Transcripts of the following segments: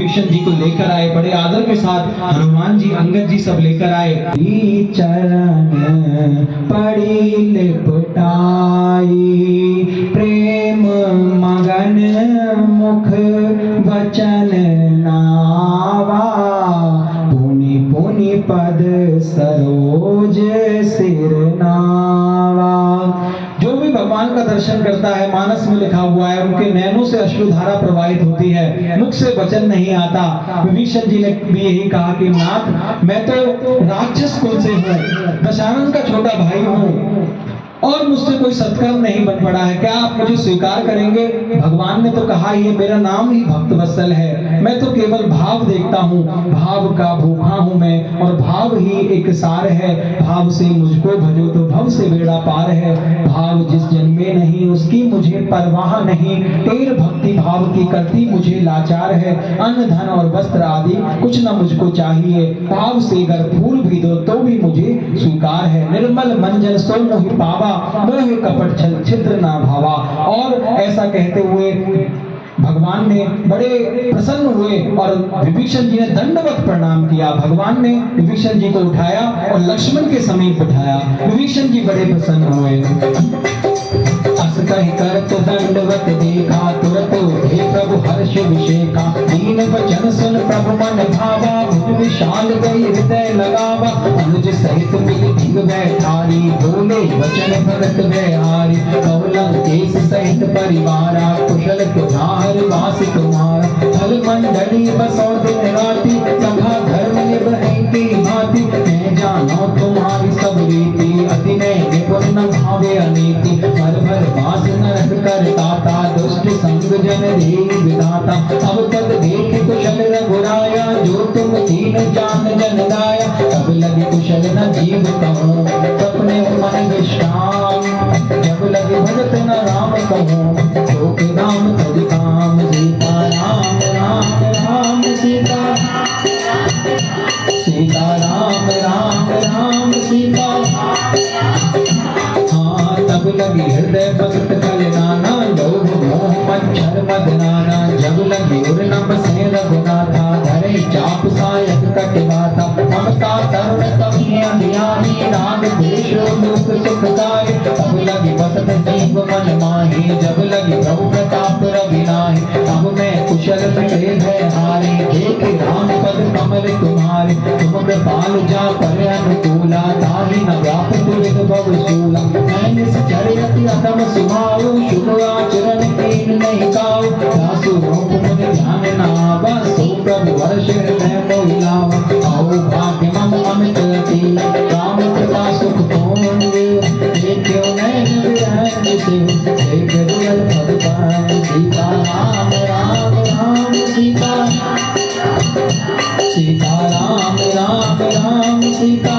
विभीषण जी को लेकर आए, बड़े आदर के साथ हनुमान जी, अंगद जी सब लेकर आए। चरण पड़ी लिपटाई, प्रेम मगन मुख वचन नावा, पुनि पुनि पद सरोज सिर नावा। जो भी भगवान का दर्शन करता है, मानस में लिखा हुआ है, उनके नैनों से अश्रुधारा प्रवाहित होती है, मुख से वचन नहीं आता। विभीषण जी ने भी यही कहा कि नाथ, मैं तो राक्षस कुल से हूँ, दशानन का छोटा भाई हूँ और मुझसे कोई सत्कर्म नहीं बन पड़ा है, क्या आप मुझे स्वीकार करेंगे? भगवान ने तो कहा ये मेरा नाम ही भक्त वत्सल है, मैं तो केवल भाव देखता हूँ, भाव का भूखा हूँ मैं, और भाव ही एक सार है। भाव से मुझको भजो तो भव से बेड़ा पार है, भाव जिस जन में नहीं उसकी मुझे परवाह नहीं, टेर भक्ति भाव की करती मुझे लाचार है। अन्न धन और वस्त्र आदि कुछ न मुझको चाहिए, भाव से अगर फूल भी दो तो भी मुझे स्वीकार है। निर्मल मंजन सो मोहि पावा, मोह कपट छल छिद्र ना भावा। और ऐसा कहते हुए भगवान ने बड़े प्रसन्न हुए और विभीषण जी ने दंडवत प्रणाम किया। भगवान ने विभीषण जी को उठाया और लक्ष्मण के समीप बिठाया। विभीषण जी बड़े प्रसन्न हुए। अस कहि कर तो दंडवत देखा, तुरत उठे प्रभु हर्ष विषेका, दीन वचन सुन प्रभु मन भावा, भुज विशाल गई हृदय लगावा। अनुज सहित मिल धिंग बैठारी, बोले वचन भगत बिहारी, कहो लंकेश सहित परिवारा, कुशल तुझार वास तुम्हारा। फल मंडली बसो दिन राति, सभा धर्म निभहि की भांति, मैं जानो तुम्हारी सब रीति, अति निपुण न भावे अनीति। भर भर बास नरक करताता, दुष्ट संग जन देहि विधाता। अब तक देख कुशल रघुराया, जो तुम कीन जान जन दाया। तब लगे कुशल न जीव कहूँ, सपने मन विश्राम, जब लगे भगत न राम कहूँ, तो के नाम तज काम। सीता राम राम राम सीता, सीता राम राम राम सीता। हाँ तब लगी हृदय भगत कलनाना, लोभ मोह मच्छर मदनाना। जब लगी उर न बसे रघुनाथा, धरे चाप सायक कटवाता। ममता तरुण तभी अभियानी, राग देश लोक सुखदाई। तब लगी बसत जीव मन माही, जब लगी प्रभु प्रताप रघुनाही। अब मैं कुशल मिटे भय हारी, देख राम पद कमल तुम्हारे। तुम कृपाल जा पर अनुकूला, ताहि न व्यापत विभव शूला। मैं निश्चर्यति अतम सुभाऊ, शुभ आचरण कीन नहीं काऊ। दासु रूप मुनि ध्यान न आवा, सो प्रभु वर्ष हृदय मोहि लावा। आओ भाग्य मम अमित अति, राम कृपा सुख पूर्ण। देखो नैन विरह से, देख दुर्लभ भगवान। सीता राम राम राम सीता, सीता राम राम राम सीता।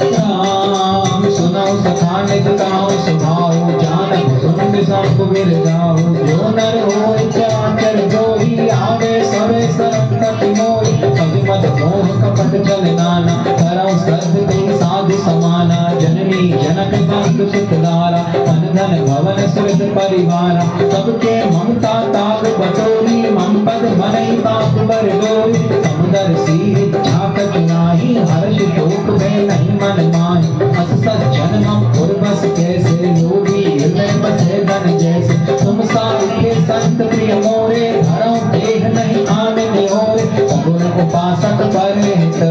राम सुनो सखा नित गाओ, सुभाओ जानक सुन सब गिर जाओ। जो नर होय चराचर जोई, आवे सबे संकट मोई। अभिमत मोह कपट छल नाना, करौ सद ते साधु समाना। जननी जनक बंधु सुखदारा, धन धन भवन सुरत परिवारा। सबके ममता ताग बटोरी, मम पद मनहि बात बर डोरी। समुदर सी इच्छा कछु नाही, हर्ष शोक भय नहीं मन माहि। अस सज्जन मम पुर बस कैसे, लोभी हृदय बसे धन जैसे। तुम साखे संत प्रिय मोरे, धरौ देह नहीं आने निहोरे। सगुण उपासक पर हित,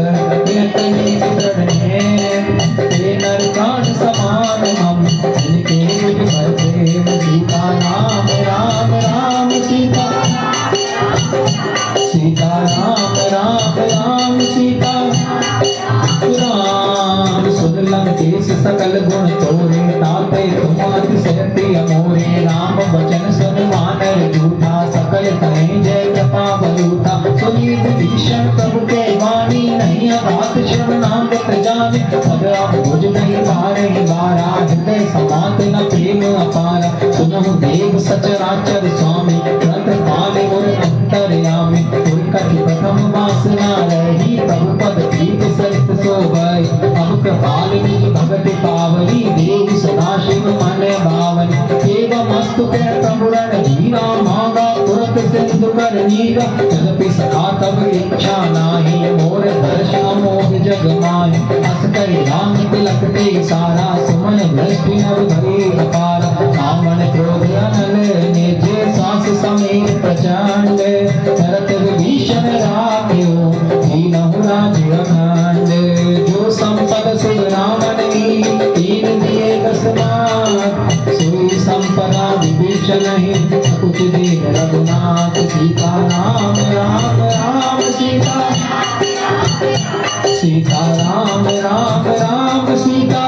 नित नीत दृढ़ नेम। ते नर प्राण समान हम, इनके मुझ पर प्रेम। सीता राम राम राम सीता, सीता राम राम राम सीता। राम सुन लंकेश सकल गुण तोरे, ताते तुम अतिशय अमोरे। राम वचन सुन वानर झूठा, सकल कहें जय कृपा बलूथा। सुनी विभीषण प्रभु के वाणी, नहीं अगाध शरणागत जाने। अब मुझ नहीं मारे बारा, हृदय समात न प्रेम अपारा। सुनहु देव सचराचर स्वामी, व्रत पाले मोर अंतर्यामी। कोई कति प्रथम वासना रही, प्रभु पद प्रीत सरित सोभई। अब कृपालिनी भगति पावनी, देव सदा शिव मन भावनी। एवं मस्तु कह प्रभु रण धीरा, मांगा तुरत सिंधु कर नीर, यद्यपि सखा तब इच्छा नाही, मोर दर्शन मोह जग माहि। अस करि राम तिलक ते सारा, सुमन वृष्टि नभ भरे अपार। रावण क्रोध अनल निजे, सास समेत प्रचंड, भरत विभीषण राख्यो, दीनहु राज अखंड। जो संपद सुख रावण ही, तीन दिए दस मात, सोई संपदा विभीषण ही, कुछ दीन रघुनाथ। सीता राम राम राम सीता, सीता राम राम राम सीता।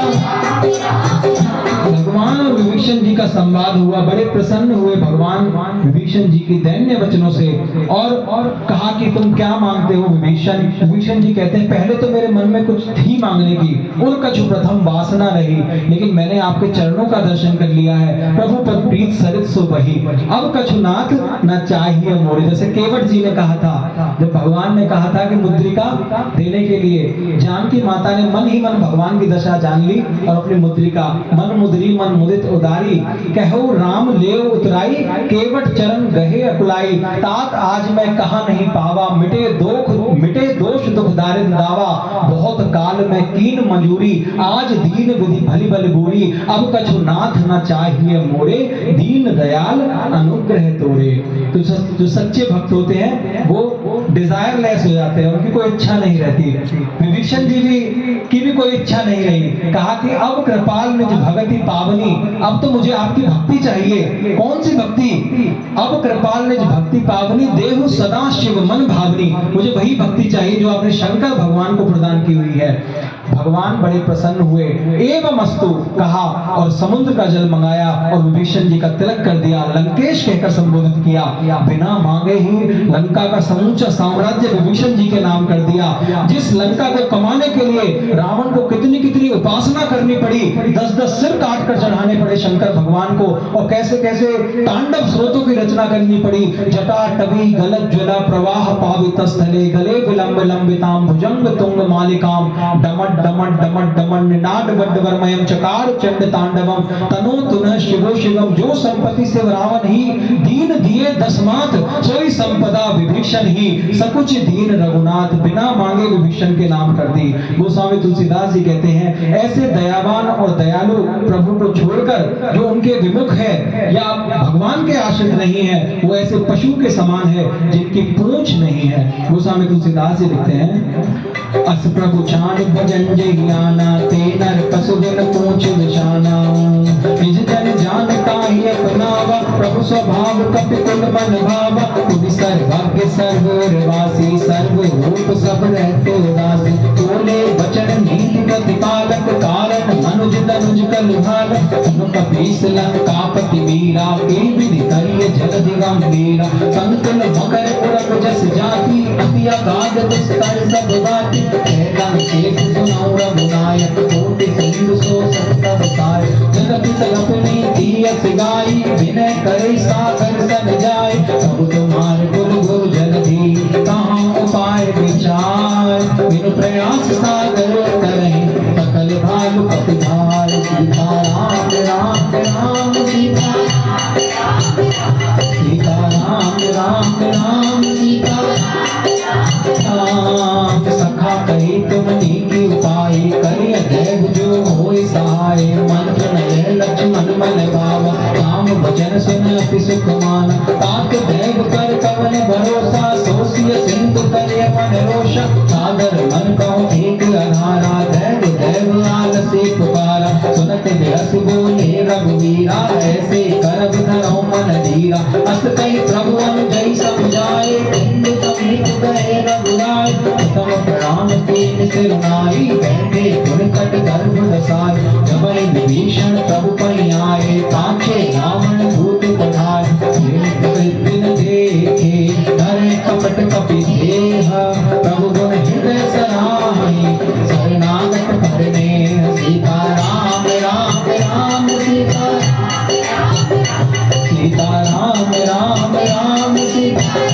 भगवान और विभीषण जी का संवाद हुआ, बड़े प्रसन्न हुए भगवान विभीषण जी की दैन्य वचनों से, और कहा कि तुम क्या मांगते हो विभीषण। विभीषण जी कहते हैं पहले तो मेरे मन में कुछ थी मांगने की, उनका जो प्रथम वासना रही, लेकिन मैंने आपके चरणों का दर्शन कर लिया है। प्रभु पद प्रीत सरित सो बही, अब कछुनाथ न चाहिए मोरे। जैसे केवट जी ने कहा था, जब भगवान ने कहा था कि मुद्रिका देने के लिए, जानकी माता ने मन ही मन भगवान की दशा जान ली और अपनी मुद्रिका, मन मुद्री मन मुदित उदारी, कहो राम लेव उतराई, केवट चरण गहे अकुलाई। तात आज मैं कहा नहीं पावा, मिटे दोष दुख दारिद्र दावा। बहुत काल में कीन मंजूरी, आज दीन विधि भली बल बूरी। अब कछु नाथ न चाहिए मोरे, दीन दयाल अनुग्रह तोरे। तो जो सच्चे भक्त होते हैं वो डिजायरलेस हो जाते हैं, उनकी कोई इच्छा नहीं रहती। विभीषण जी की भी कोई इच्छा नहीं रही। कहा कि अब कृपाल निज भगति पावनी, अब तो मुझे आपकी भक्ति चाहिए। कौन सी भक्ति? अब कृपाल निज भक्ति पावनी, देहु सदा शिव मन भावनी। मुझे वही भक्ति चाहिए जो आपने शंकर भगवान को प्रदान की हुई है। भगवान बड़े प्रसन्न हुए, एवं अस्तु कहा और समुद्र का जल मंगाया और विभीषण जी का तिलक कर दिया, लंकेश कहकर संबोधित किया। बिना मांगे ही लंका का समूचा साम्राज्य विभीषण जी के नाम कर दिया। जिस लंका को कमाने के लिए रावण को कितनी कितनी उपासना करनी पड़ी, 10-10 सिर काट कर चढ़ाने पड़े शंकर भगवान को, और कैसे कैसे तांडव स्रोतों की रचना करनी पड़ी। जटा टवी गलत ज्वला प्रवाह पावित स्थले, गले विलंब लंबिताम भुजंग तुंग मालिकाम, डमट डमट डमट डमट निनाद वड्डवर्मयम चकार चंड तांडवम, तनो तुनः शिवो शिवम। जो संपत्ति से रावण ही दीन दिए दसमात, सोई संपदा विभीषण ही, सकुच दीन रघुनाथ। बिना मांगे विभीषण के नाम कर दी। गोस्वामी तुलसीदास जी कहते हैं ऐसे दयावान और दयालु प्रभु को छोड़कर जो उनके विमुख है या भगवान के आश्रित नहीं है, वो ऐसे पशु के समान है जिनकी पूंछ नहीं है। गोस्वामी तुलसीदास जी लिखते हैं अस प्रभु छान भजन जहियाना, ते नर पशु जन पूंछ विशाना। निज जन जान ताहि अपनावा, प्रभु स्वभाव कपि कुल मन भावा। तुम सर्वज्ञ सर्ववासी, सर्व रूप सब रहते उदासी। बोले वचन नीति प्रतिपालक, कारण मनुज तनुज कलुहालक। तुम कपीस लंकापति वीरा, के विधि करिय जलधि गंभीरा। संकुल मकर पुरख जस जाति, अति अगाध विस्तार सब बाति। लंकेश सुनाऊ रघुनायक, कोटि सिंधु सो सत्तवकार। जगति तलपनी तीयस गाई, विनय करे सागर सन जाय। प्रभु तुम्हार गुरु गुरु जलधि, कहाँ उपाय विचार। बिनु प्रयास सागर करहि, सकल भालु पतिभार। सीता राम राम राम सीता, सीता राम राम राम सीता। सखा कही तुम नीति उपाय, करिय देव जो होय सहाय। मंत्र नय लक्ष्मण मन भावा, राम वचन सुन अति सुख माना। तात देव कर कवन भरोसा, सोसिय सिंधु करिय मन रोषा। सागर मन कहो एक अधारा, देव देव आलसी पुकारा। सुनत बिरस बोले रघुवीरा, ऐसे करब धरौ मन धीरा। अस कहि प्रभु अनुजई समझाए, बिंदु समीप गए रघुराय। प्रथम प्रणाम कीन सिर नारी, बैठे पुरकट गर्भ दसाय। जब विभीषण प्रभु पहि आए, पाछे रावण दूत पठाए। दिन देखे हरे कपट कपि देह, प्रभु गुण हृदय सराहि। शरणागत करने सीता राम राम राम सीता, सीता राम राम राम सीता।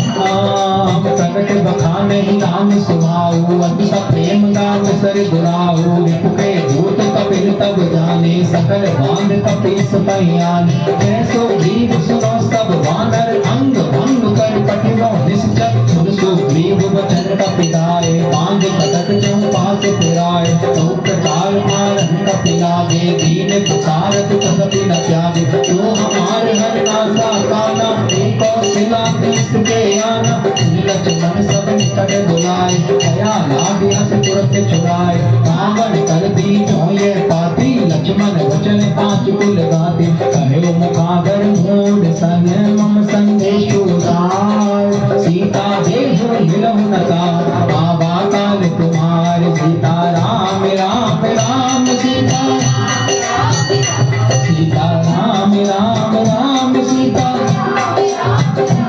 नाम प्रकट बखान ही नाम सुभाऊ, अति प्रेम गान सर गुराऊ। रिपुके भूत कपिल तब जाने सकल बांध कपीस पहियान। कैसो ग्रीव सुनो सब वानर अंग भंग कर कठिनो निश्चर। सुन सुग्रीव वचन कपिलाए बांध कटक चौपास पुराए। तो प्रकार मारन कपिलागे दीन पुकारत कपि न त्यागे। तो हमार हर नासा काना एको सिला तीस के आना। लक्ष्मण सब निकट बुलाए दया लागे हस तुरत छुड़ाए। रावण कर दी जो ये पाती लक्ष्मण वचन पांच कुल गाती। कहो मुखागर मूड सन मम संदेश उतार। सीता देहु मिलहु न तार बाबा काल तुम्हार। सीता राम राम राम सीता सीता राम राम राम सीता।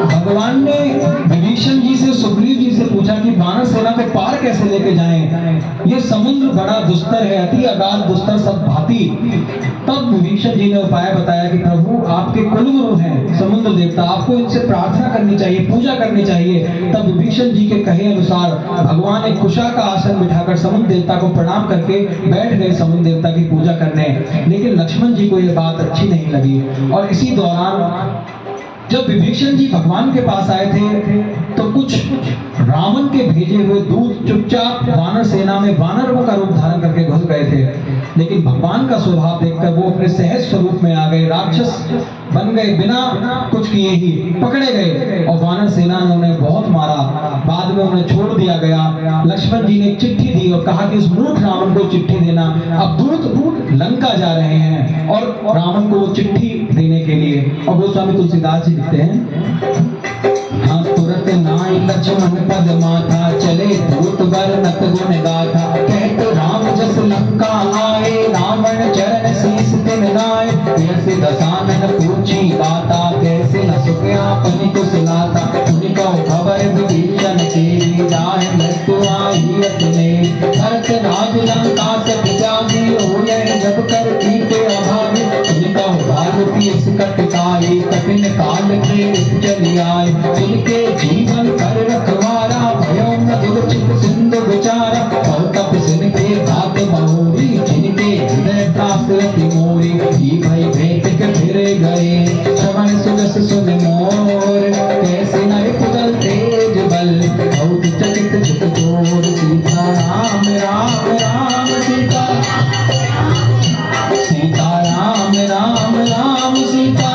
भगवान ने विभीषण जी से सुग्रीव जी से पूछा कि वानर सेना को पार कैसे लेके जाएं? ये समुद्र बड़ा दुस्तर है, अति अगाध दुस्तर सब भांति। तब विभीषण जी ने उपाय बताया कि प्रभु आपके कुलगुरु हैं समुद्र देवता, आपको इनसे प्रार्थना करनी चाहिए, पूजा करनी चाहिए। तब विभीषण जी के कहे अनुसार भगवान ने कुशा का आसन बिठाकर समुद्र देवता को प्रणाम करके बैठ गए समुद्र देवता की पूजा करने। लेकिन लक्ष्मण जी को यह बात अच्छी नहीं लगी और इसी दौरान जब विभीषण जी भगवान के पास आए थे तो कुछ रावण के भेजे हुए दूत चुपचाप वानर सेना में वानरों का रूप धारण करके घुस गए थे। लेकिन भगवान का स्वभाव देखकर वो अपने सहज स्वरूप में आ गए, राक्षस बन गए, बिना कुछ किए ही पकड़े गए और वानर सेना ने उन्हें बहुत मारा। बाद में उन्हें छोड़ दिया गया। लक्ष्मण जी ने एक चिट्ठी दी और कहा कि इस मूर्ख रावण को चिट्ठी देना। अब दूत लंका जा रहे हैं और रावण को वो चिट्ठी देने के लिए। और गोस्वामी तुलसीदास जी लिखते हैं, हाँ तुरत नाई लक्ष्मण पद माथा चले दूत वर्णत गुण गाथा। कहत राम जस लंका आए रावण चरण शीस तिन नाय। कैसे दसानन पूछी बाता कैसे न सुखया पनि कुशलाता। उनको खबर विभीषण तेरी जाहि मृत्यु आई अपने। भरत राज लंका से त्यागी होए जब कर कीते अभावी। उनको भालती इस कटकाई कठिन काल के चली आए। उनके जीवन कर रखवारा भयो न दुर्चित सिंधु विचारा। और तपस्विन के बात बहुरी जिनके हृदय प्रासरति मोरी। ही भई भेंट के फिर गए श्रवण सुजस सुन मोर। कैसे नर कुदल तेज बल बहुत चकित चित जोर। सीता राम राम राम सीता सीता राम राम राम सीता।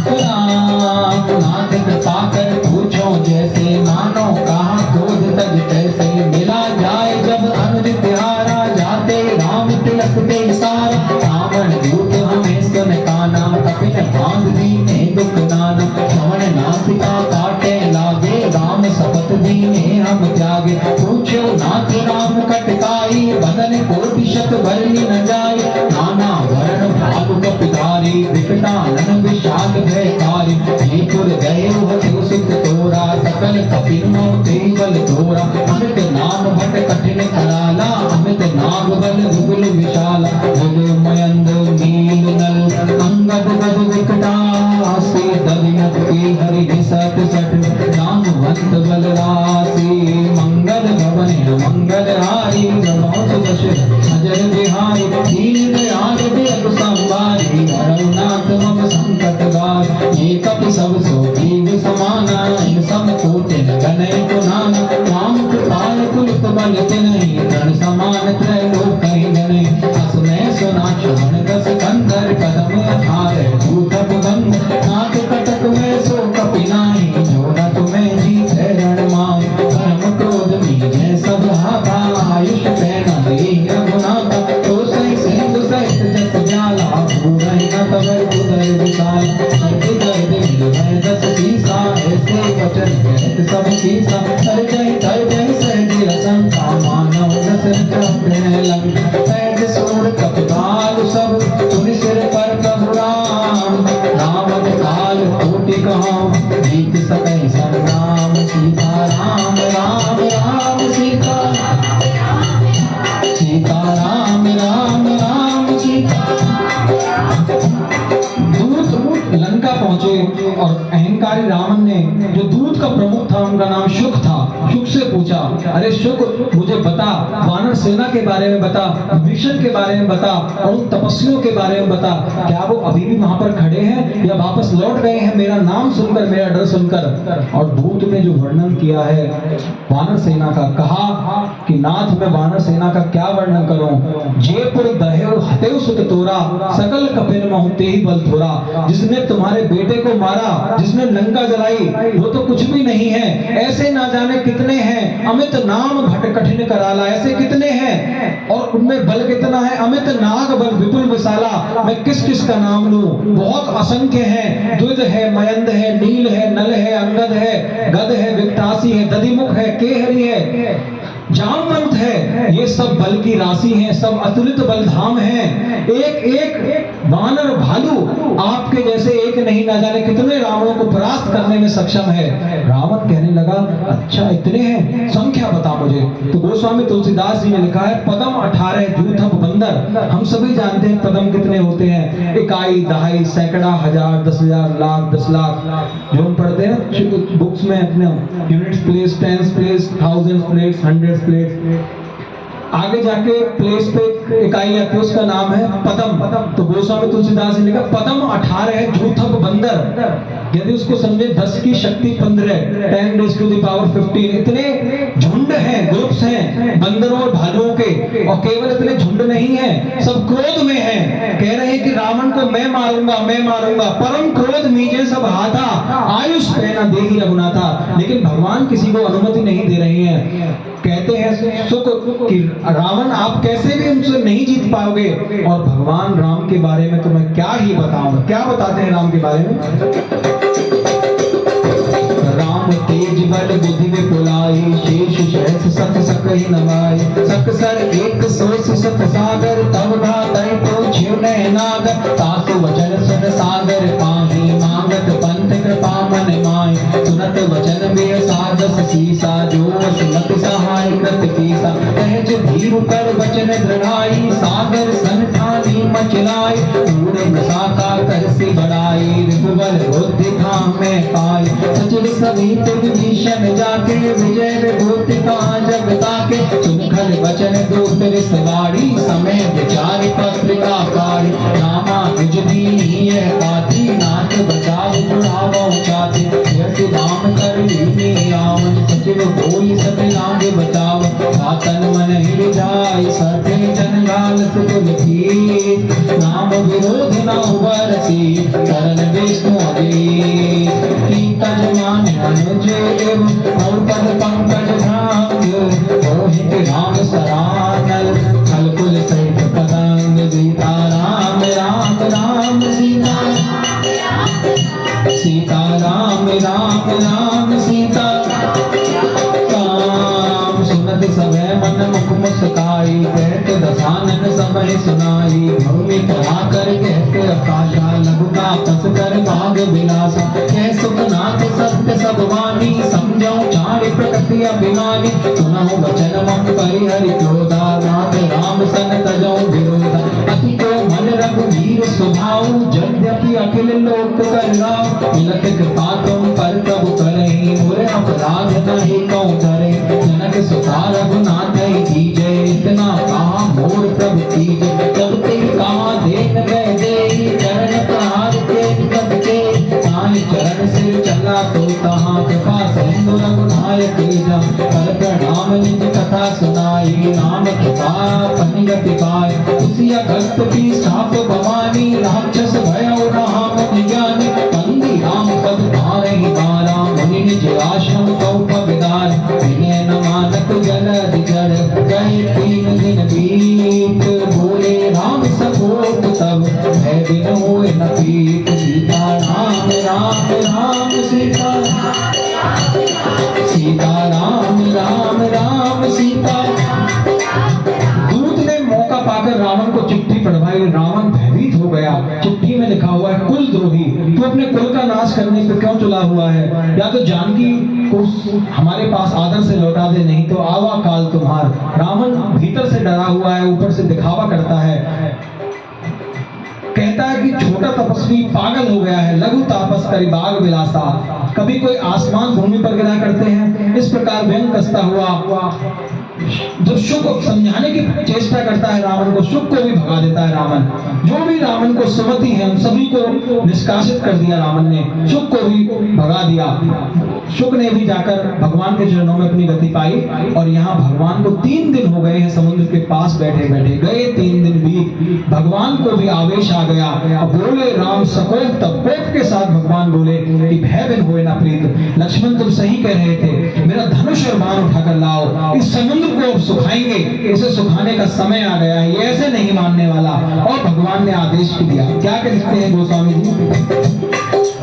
राम नाथ कृपा कर पूछो जैसे मानो कहा क्रोध तज कैसे। मिला जाए जब अनुज तिहारा जाते राम तिलक ते सारा। रावण दूत हमें सुन काना कपिल बांध दीने दुख नाना। श्रवण नासिका काटे लागे राम शपथ दीने हम त्यागे। पूछो नाथ राम कटकाई बदन कोटि शत भरनी न जाए। नाना वर्ण भालु कपिधारी विकटानन विशाल भयकारी। पुर गए सुख तोरा सकल कपिल मोते बल तोरा। अमित नाम भट कठिन कराला अमित नाग बल विपुल विशाला। मयंद नील नल अंगद गद विकटासी। दलिमुक्ति हरि सत सठ नामवंत बल राशि। मंगल भवन मंगल हारी रमौत दश अजर बिहारी। दीन दयाल देव संवारी रघुनाथ मम संकट गार। ये कपि सब सो जीव समाना इन सब कोटि गणय पुनाना। राम कृपाल तुलित बल तिनहि तन समान त्रैलोक कहि गणय। असुनै सुना श्रवण दस कंधर कदम अठार भूतप बंद। नाथ कटक में सो कपि नाहि जो न तुम्हें जीते रण माहि। धर्म क्रोध मीजै सब हाथा आयुष पैना दे रघुनाथा। तो सही सिंधु सहित जस जाला भूरहि न तवर उदर विशाल। दस सीसा ऐसे वचन कहत सब सीसा। तर जय सहज असंख्या मानव दशरथ लंक। सहज सूर कपिकाल सब सुनि सिर पर प्रभु राम। रावण काल कोटि कहाऊं जीत सकै संग्राम। सीता राम राम राम सीता सीता राम राम राम सीता। दूत लंका पहुंचे और अहंकारी रावण ने जो दूत का प्रमुख था उनका नाम शुक था। शुक से पूछा, अरे शुक मुझे बता वानर सेना के बारे में बता, विभीषण के बारे में बता और उन तपस्वियों के बारे में बता। क्या वो अभी भी वहां पर खड़े हैं या वापस लौट गए हैं मेरा नाम सुनकर, मेरा डर सुनकर? और दूत ने जो वर्णन किया है वानर सेना का, कहा कि नाथ मैं वानर सेना का क्या वर्णन करूं। जयपुर दहेव हतेव सुत तोरा, सकल कपिल महु तेहि बल थोरा। जिसने तुम्हारे बेटे को मारा, जिसने लंका जलाई, वो तो कुछ भी नहीं है। ऐसे ना जाने कितने हैं, अमित नाम भट कठिन कराला। ऐसे कितने हैं और उनमें बल कितना है, अमित नाग बल विपुल विशाला। मैं किस किस का नाम लूं, बहुत असंख्य हैं। द्विज है, मयंद है, नील है, नल है, अंगद है, गद है, विकटासी है, दधिमुख है, केहरी है, जामवंत है। ये सब बल की राशि हैं, सब अतुलित बलधाम हैं। एक एक वानर भालू आपके जैसे एक नहीं, ना जाने कितने रावणों को परास्त करने में सक्षम है। रावण कहने लगा अच्छा इतने हैं, संख्या बता मुझे। तो गोस्वामी तुलसीदास जी ने लिखा है पदम 18 जूथब बंदर। हम सभी जानते हैं पदम कितने होते हैं, इकाई, दहाई, सैकड़ा, हजार, 10,000, लाख, 10 लाख। जो हम पढ़ते हैं बुक्स में अपने units place, tens place, thousand place, hundred place, आगे जाके प्लेस पे इकाई आती है, उसका नाम है पदम। तो गोस्वामी तुलसीदास ने लिखा पदम 18 है जूथब बंदर। यदि उसको समझे 10 की शक्ति 15, 10 raised to the power 15। इतने झुंड हैं, ग्रुप्स हैं बंदरों और भालुओं के। और केवल इतने झुंड नहीं है, सब क्रोध में हैं। कह रहे हैं कि रावण को मैं मारूंगा, मैं मारूंगा। परम क्रोध मीजे सब हाथा, आयुष पैना देहि रघुनाथा। लेकिन भगवान किसी को अनुमति नहीं दे रहे हैं। कहते हैं सुख कि रावण आप कैसे भी उनसे नहीं जीत पाओगे। और भगवान राम के बारे में तो मैं क्या ही बताऊं। क्या बताते हैं राम के बारे में? राम तेज बल बुद्धि विपुलाई, शेष सहस सत सकहि नमाय। सक सर एक सोस सत सागर, तब भातै तो छिउ नागर। तासु वचन सुन सागर पाहि, मांगत पंथ कृपा मन माय। सुनत वचन बिय साधस सीसा, जो सुनत सहाय कृत कीसा। सहज धीरु कर वचन दृढ़ाई, सागर सन ठानी मचलाई। पूर्ण प्रसाका करसी बढ़ाई, रिपुबल बुद्धि धाम में पाई। सचिव समीप विभीषण जाके, विजय विभूति कहाँ जग ताके। सुनखल वचन दूतर सवारी, समय विचार पत्रिका कारी। नामा निज दीनी यह पाती, नाथ बचाव बुढ़ावा चाते। यति नाम कर लीनी आवन, सचिव बोली सब लांग बचाव। सातन मन हिर जाय, सर्वे जन गाल सुकुल की। नाम विरोध न उबरसी, चरण विष्णु अधीर। कीर्तन मान अनुज देव, और पद पंकज भांग। मोहित राम सरानल, खलकुल सहित पतंग। सीता राम राम राम सीता, सीता राम राम राम सीता। काम सुनत सभय मन मुख मुस्काई, कहते दसानन समय सुनाई। भूमि कहा कर कहते आकाशा, लघु तापस कर भाग विलासा। कह सुखनाथ सत्य सब वाणी, समझो चारि प्रकृति अभिमानी। सुनहु वचन मम परिहरि क्रोधा, नाथ राम सन तजौ विरोधा। अति को मन रघुवीर स्वभाव, यद्यपि अखिल लोक करराव। मिलत कृपा तुम पर प्रभु करहि, मोरे अपराध नहीं कौन करे। जनक सुता रघुनाथ कीजय, इतना कहा मोर प्रभु कीजय। जब ते कहा देन गए देहि, चरण प्रहार के निकट के। ताहि चरण सिर चला तो तहाँ, कृपा सिंधु रघुनायक जा। कर प्रणाम निज कथा सुनाई, नाम कृपा पनिगति पाय। उसी अगस्त की साप भवानी, राक्षस भय राम ज्ञानी। बंदी राम पद धारहि बारा, मुनि निज आश्रम कौप विदार। विनय न मानक जलधि जड़, गए 3 दिन बीत। बोले राम सकोप तब, भय बिन होय न पीत। सीता राम राम राम सीता, सीता राम राम राम सीता। दूत ने मौका पाकर रावण को चिट्ठी पढ़वाई। रावण भयभीत हो गया। चिट्ठी में लिखा हुआ है कुल द्रोही, तू अपने कुल का नाश करने पे क्यों चला हुआ है? या तो जानकी को हमारे पास आदर से लौटा दे, नहीं तो आवा काल तुम्हार। रावण भीतर से डरा हुआ है, ऊपर से दिखावा करता है। कहता है कि छोटा तपस्वी पागल हो गया है, लघु तापस करि बाग विलासा। कभी कोई आसमान भूमि पर गिरा करते हैं, इस प्रकार व्यंग कसता हुआ जब शुक समझाने की चेष्टा करता है रावण को, शुक को भी भगा देता है रावण। जो भी रावण को सुमति है उन सभी को निष्कासित कर दिया रावण ने, शुक को भी भगा दिया। शुक ने भी जाकर भगवान के चरणों में अपनी गति पाई। और यहाँ भगवान को 3 दिन हो गए हैं समुद्र के पास बैठे बैठे, गए 3 दिन बीत, भगवान को भी आवेश आ गया। बोले राम सकोप, तब कोप के साथ भगवान बोले कि भय बिन होए ना प्रीत, लक्ष्मण तुम सही कह रहे थे, मेरा धनुष और बाण उठाकर लाओ, इस समुद्र को अब सुखाएंगे, इसे सुखाने का समय आ गया है, ये ऐसे नहीं मानने वाला। और भगवान ने आदेश भी दिया। क्या कहते हैं गोस्वामी जी?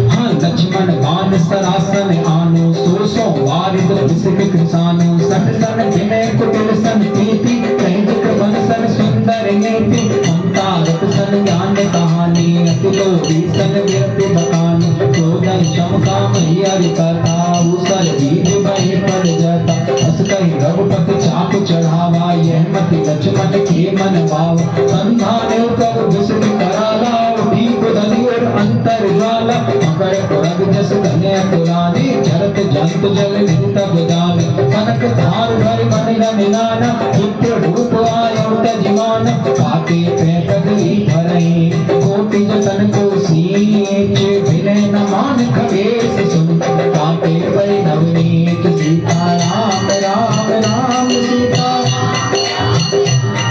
हाँ, लक्ष्मण बाण सरासन आनो, सो वारिद विसिक कृसानो, सठ सन विनय कुटिल सन प्रीति, कैंदिक बन सन सुंदर नीति, ममता रत सन ज्ञान कहानी, अतुलो सन व्यक्ति बखानी, क्रोधन क्षमता मही हरि कथा, उसर बीज बहि पर जाता, हस कहि रघुपति चाप चढ़ावा, यह मति लक्ष्मण के मन भाव, संधाने कर विसिक कराला, उठी कुदली और अंतर ज्वाला, मकर पुरग जस कन्या पुरानी, जरत जंतु जल तब जाने, कनक धार भर मन निनाना, चित्र रूप आयो तजमान, काटे पैतरी भरई, कोटि जतन को सींच, विनय न मान खगेश सुन, काटे वै नवनीत, सीता राम राम राम सीता,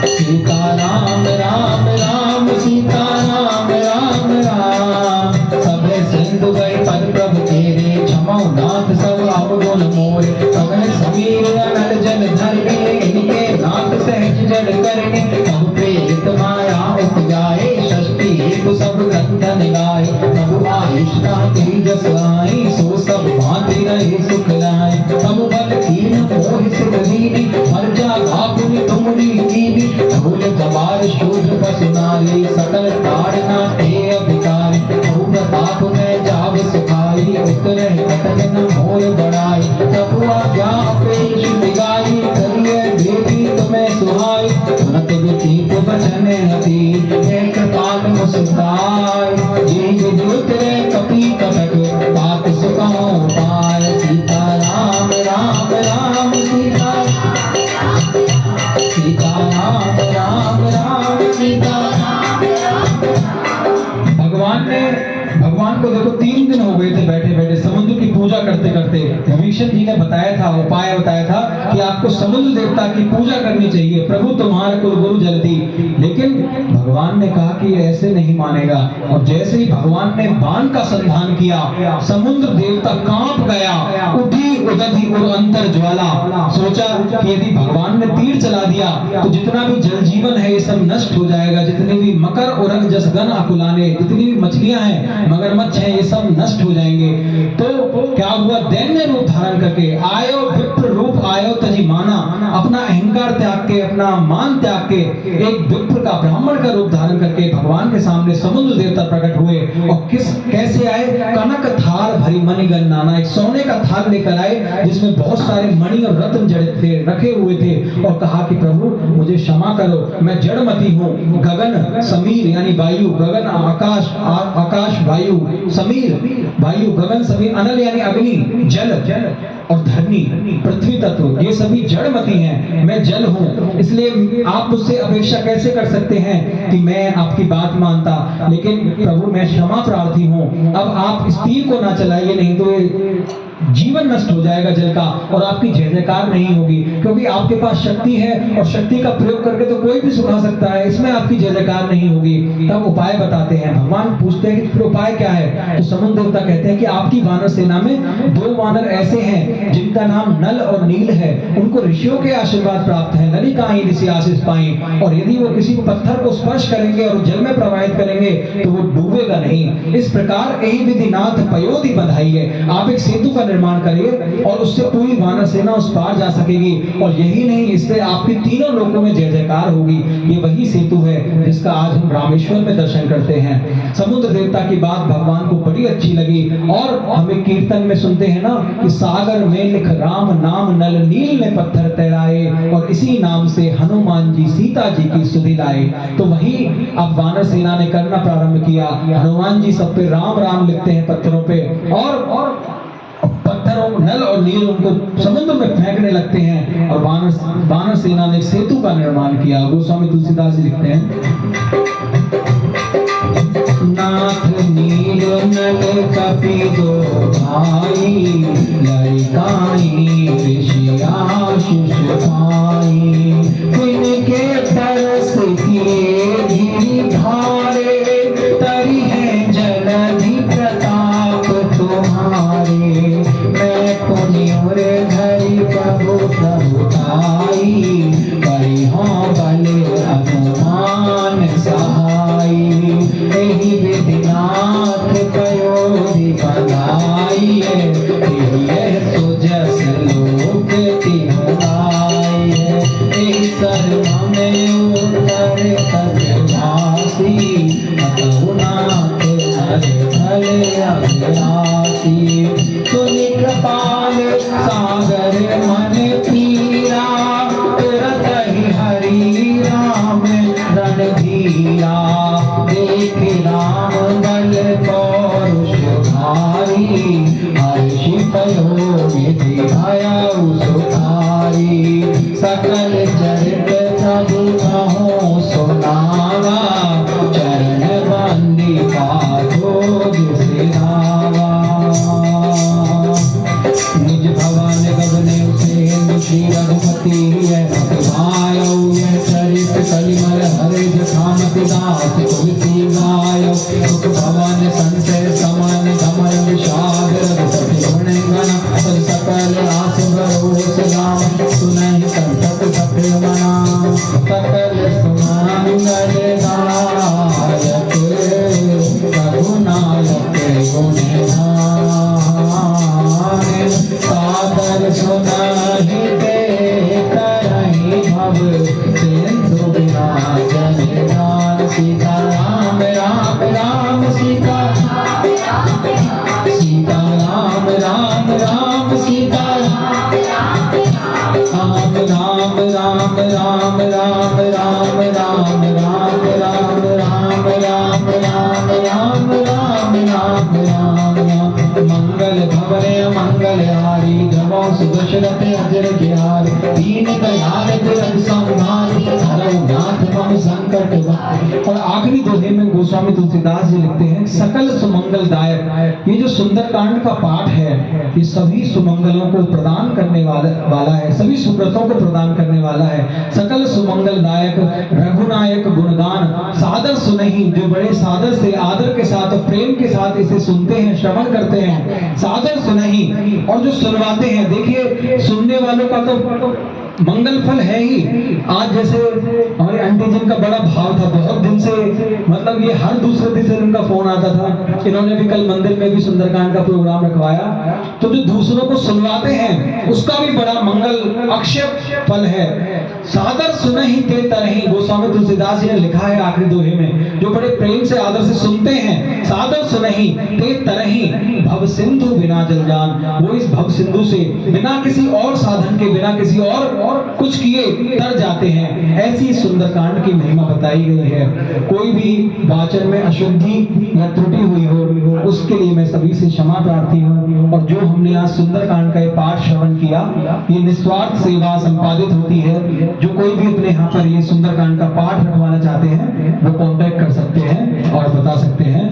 सीता राम राम राम सीता राम राम राम, सबे सिंधु गए पद प्रभु तेरे, क्षमौ नाथ सब अवगुण मोरे, कवन समीर अनल जन धरने, इनके नाथ सहज जड़ करने, सब प्रेरित माया उपजाए, षष्टि हेतु सब ग्रंथन गाए, प्रभु आयुष्टा तेजस आई, सो सब भांति रहे सुख लाए, सब बल कीन मोहि सिद्ध दीनी, हर जागा पुनि तुमरी कीनी, धूल जवार शूद्र पशु नारी, सकल ताड़ना ते अधिकारी, खूब ताप में जाव सुखाई, उतरे कटक न मोर बढ़ाई, प्रभु आज्ञा पेश दिगाई, करिए देवी तुम्हें सुहाई, सुनत विचित वचन हति, एक काल मुस्काई, जीव उतरे कपि कटक, बात सुखौ पाय, सीता राम राम राम सीता, सीता राम राम राम सीता। भगवान को देखो 3 दिन हो गए थे बैठे बैठे समुद्र की पूजा करते करते। विभीषण जी ने बताया था, उपाय बताया था कि आपको समुद्र देवता की पूजा करनी चाहिए, प्रभु तुम्हारे कुलगुरु जल्दी। लेकिन भगवान ने कहा कि ये ऐसे नहीं मानेगा। और जैसे ही भगवान ने बाण का संधान किया, समुद्र देवता कांप गया, उठी उदधि और अंतर ज्वाला। सोचा कि यदि भगवान ने तीर चला दिया तो जितना भी जल जीवन है ये सब नष्ट हो जाएगा, जितने भी मकर और जसगन आकुलाने, जितनी भी मछलियां हैं, मगरमच्छ हैं, ये सब नष्ट हो जाएंगे। तो क्या हुआ, दैन्य रूप धारण करके आयो, विप्र रूप आयो तजी माना, अपना अहंकार त्याग के, अपना मान त्याग के, एक विप्र का, ब्राह्मण का रूप धारण करके भगवान के सामने समुद्र देवता प्रकट हुए। और कैसे आए, कनक थाल भरी मणिगण नाना, एक सोने का थाल लेकर आए जिसमें बहुत सारे मणि और रत्न जड़े थे, रखे हुए थे। और कहा कि प्रभु मुझे क्षमा करो, मैं जड़मती हूँ। गगन समीर यानी वायु, गगन आकाश, आकाश वायु, समीर वायु, गगन समीर, अनल यानी अग्नि, जल और धरनी पृथ्वी तत्व, ये सभी जड़मती हैं, मैं जल हूँ। इसलिए आप मुझसे अपेक्षा कैसे कर सकते हैं कि मैं आपकी बात मानता। लेकिन प्रभु मैं क्षमा प्रार्थी हूँ, अब आप इस तीर को ना चलाइए, नहीं तो जीवन नष्ट हो जाएगा जल का, और आपकी जय जयकार नहीं होगी। क्योंकि आपके पास शक्ति है और शक्ति का प्रयोग करके तो कोई भी सुखा सकता है, इसमें आपकी जय जयकार नहीं होगी। तब उपाय बताते हैं, भगवान पूछते हैं कि फिर उपाय क्या है। तो समुद्र देवता कहते हैं कि आपकी वानर सेना में 2 वानर ऐसे हैं जिनका नाम नल और नील है, उनको ऋषियों के आशीर्वाद प्राप्त है, ललिकाएं ऋषि आशीष पाई, और यदि वो किसी पत्थर को स्पर्श करेंगे और जल में प्रवाहित करेंगे तो वो डूबेगा नहीं। इस प्रकार यही विधि नाथ पयोधि बधाई है, आप एक सेतु का निर्माण करिए और उससे पूरी वानर सेना उस पार जा सकेगी। और यही नहीं, इससे आपकी तीनों लोकों में जय जयकार होगी। ये वही सेतु है जिसका आज हम रामेश्वर में दर्शन करते हैं। समुद्र देवता की बात भगवान को बड़ी अच्छी लगी। और हमें कीर्तन में सुनते हैं ना कि सागर में लिख राम नाम, नल नील ने पत्थर तैराए, और इसी नाम से हनुमान जी सीता जी की सुधि लाए। तो वही अब वानर सेना ने करना प्रारंभ किया। हनुमान जी सब पे राम राम लिखते हैं पत्थरों पे, और पत्थर नल और नील उनको समुद्र में फेंकने लगते हैं और वानर सेना ने सेतु का निर्माण किया। गोस्वामी तुलसीदास जी लिखते हैं, नाथ नील नल कपि दो भाई, लड़काई ऋषि आशीष पाई, इनके तरस किए गिरि धारे, तरी है जलधि प्रताप तुम्हारे, मैं पुण्योर धरि प्रभु प्रभुताई, परिहों बल हनुमान सहाई, एहि विधिनाथ पयोधि बनाई, तो जस लोक तिहुँ गाई, एहि सर्व में उत्तर तजभासी, अतहु नाथ हर फल अभिलाषी, सुनि कृपाल सागर मन पीरा, तुरत ही हरि राम रणधीरा, देख राम बल पौरुष भारी, हर्षि भयो निधि भयउ सुधारी, सकल चरित प्रभु कहो सुनावा, चरण वंदिका जोग सिधावा, निज भवन गगने उसेन श्री रघुपति भायौ, यह चरित कलिमल हरे जखामति दास तुलसी गायौ, सुख भवन संचय समन धमन विषाद रघुपति गुण गण, तब सकल आस भरोस राम, सुनहि संतत सफल मना, सकल सुमंगल दायक रघुनायक गुण गान, सादर सुनहि ते तरहि भव सिंधु विराजन ज्ञान, सीता राम राम राम सीता, सीता राम राम राम सीता, राम राम राम राम राम राम राम राम राम राम राम राम राम राम राम राम, मंगल भवने मंगल हारी, जमो सुदशरथ अजर ज्ञान, दीन दयाल दुरंत संहार, हरौ नाथ मम संकट भार। और आखिरी दोहे में गोस्वामी तुलसीदास जी लिखते हैं, सकल सुमंगल दायक, ये जो सुंदरकांड का पाठ है ये सभी सुमंगलों को प्रदान करने वाला है, सभी सुकृतों को प्रदान करने वाला है। सकल सुमंगल दायक रघुनायक गुणगान, सादर सुनहि, जो बड़े सादर से आदर के साथ प्रेम के साथ इसे सुनते हैं, श्रवण करते हैं, सादर सुनहि, और जो सुनवाते हैं, देखिए सुनने वालों का तो मंगल फल है ही। आज जैसे हमारे आंटी जी का बड़ा भाव था, बहुत दिन से, मतलब ये हर दूसरे दिन से उनका फोन आता था, इन्होंने भी कल मंदिर में भी सुंदरकांड का प्रोग्राम रखवाया, तो जो दूसरों को सुनवाते हैं उसका भी बड़ा मंगल अक्षय फल है। सादर सुनहि ते तरहि, गोस्वामी तुलसीदास जी ने लिखा है आखिरी दोहे में, जो बड़े प्रेम से आदर से सुनते हैं, सादर सुनहि ते तरहि, भव सिंधु बिना जल जान, वो इस भव सिंधु से बिना किसी और साधन के, बिना किसी और कुछ किए तर जाते हैं। ऐसी सुंदरकांड की महिमा बताई गई है। कोई भी वाचन में अशुद्धि या त्रुटि हुई हो उसके लिए मैं सभी से क्षमा प्रार्थी हूँ। और जो हमने आज सुंदरकांड का ये पाठ श्रवण किया, ये निस्वार्थ सेवा संपादित होती है। जो कोई भी अपने यहाँ पर ये सुंदरकांड का पाठ रखवाना चाहते हैं वो कॉन्टेक्ट कर सकते हैं और बता सकते हैं।